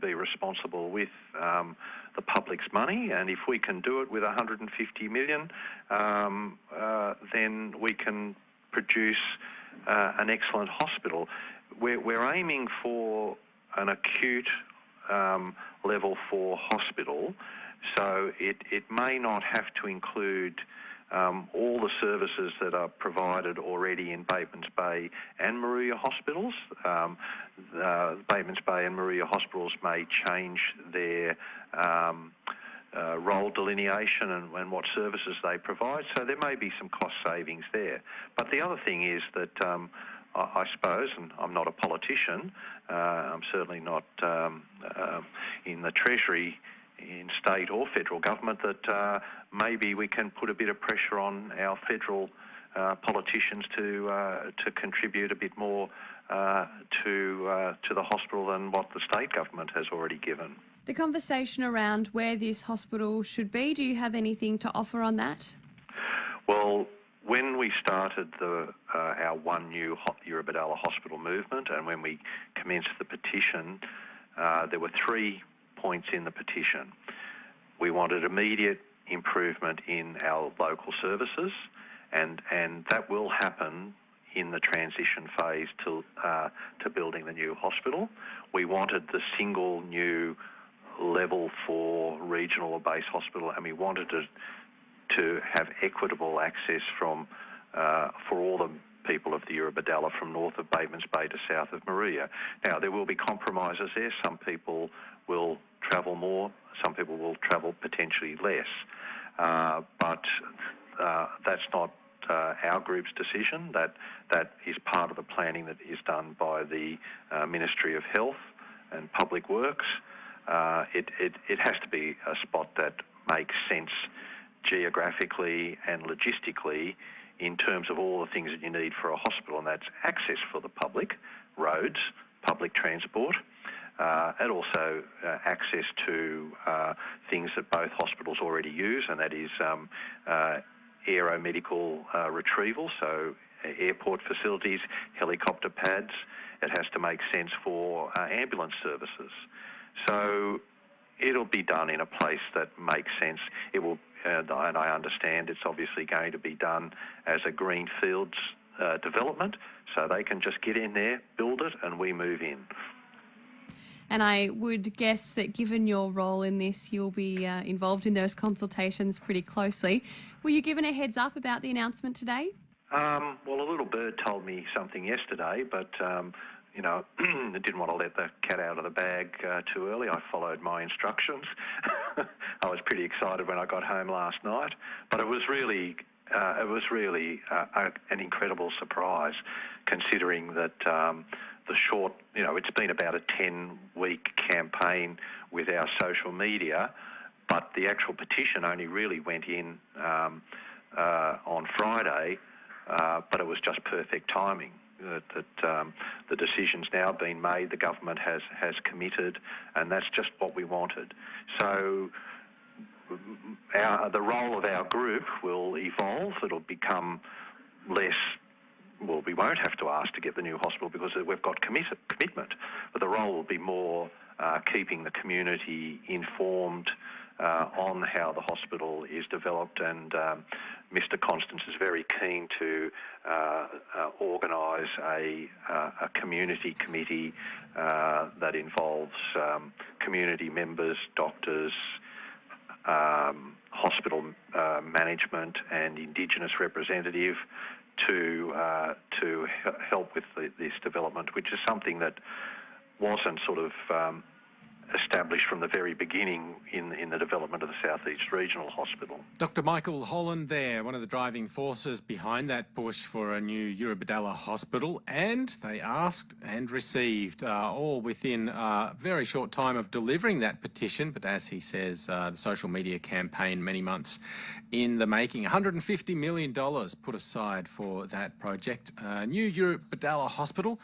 be responsible with the public's money, and if we can do it with 150 million, then we can produce an excellent hospital. We're aiming for an acute level 4 hospital, so it may not have to include all the services that are provided already in Batemans Bay and Moruya hospitals. Batemans Bay and Moruya hospitals may change their role delineation and what services they provide, so there may be some cost savings there. But the other thing is that I suppose, and I'm not a politician, I'm certainly not in the Treasury in state or federal government, that maybe we can put a bit of pressure on our federal politicians to contribute a bit more to the hospital than what the state government has already given. The conversation around where this hospital should be, do you have anything to offer on that? Well, when we started our ONE Eurobodalla Hospital movement, and when we commenced the petition, there were 3 points in the petition. We wanted immediate improvement in our local services, and that will happen in the transition phase to building the new hospital. We wanted the single new level 4 regional or base hospital, and we wanted to have equitable access for all the people of the Eurobodalla from north of Batemans Bay to south of Moruya. Now, there will be compromises there. Some people will travel more, some people will travel potentially less. But that's not our group's decision. That is part of the planning that is done by the Ministry of Health and Public Works. It has to be a spot that makes sense geographically and logistically in terms of all the things that you need for a hospital, and that's access for the public, roads, public transport, and also access to things that both hospitals already use, and that is aeromedical retrieval, so airport facilities, helicopter pads. It has to make sense for ambulance services. So it'll be done in a place that makes sense. It will, and I understand it's obviously going to be done as a greenfields development, so they can just get in there, build it, and we move in. And I would guess that given your role in this, you'll be involved in those consultations pretty closely. Were you given a heads up about the announcement today? Well, a little bird told me something yesterday, but I didn't want to let the cat out of the bag too early. I followed my instructions. I was pretty excited when I got home last night, but it was really an incredible surprise, considering that the short, it's been about a 10-week campaign with our social media, but the actual petition only really went in on Friday, but it was just perfect timing. The decision's now been made, the government has committed, and that's just what we wanted. So the role of our group will evolve. It'll become less, well, we won't have to ask to get the new hospital because we've got commitment, but the role will be more keeping the community informed on how the hospital is developed, and Mr Constance is very keen to organise a community committee that involves community members, doctors, hospital management and Indigenous representative to help with this development, which is something that wasn't sort of established from the very beginning in the development of the South East Regional Hospital. Dr. Michael Holland there, one of the driving forces behind that push for a new Eurobodalla Hospital, and they asked and received all within a very short time of delivering that petition, but as he says, the social media campaign many months in the making. $150 million put aside for that project. New Eurobodalla Hospital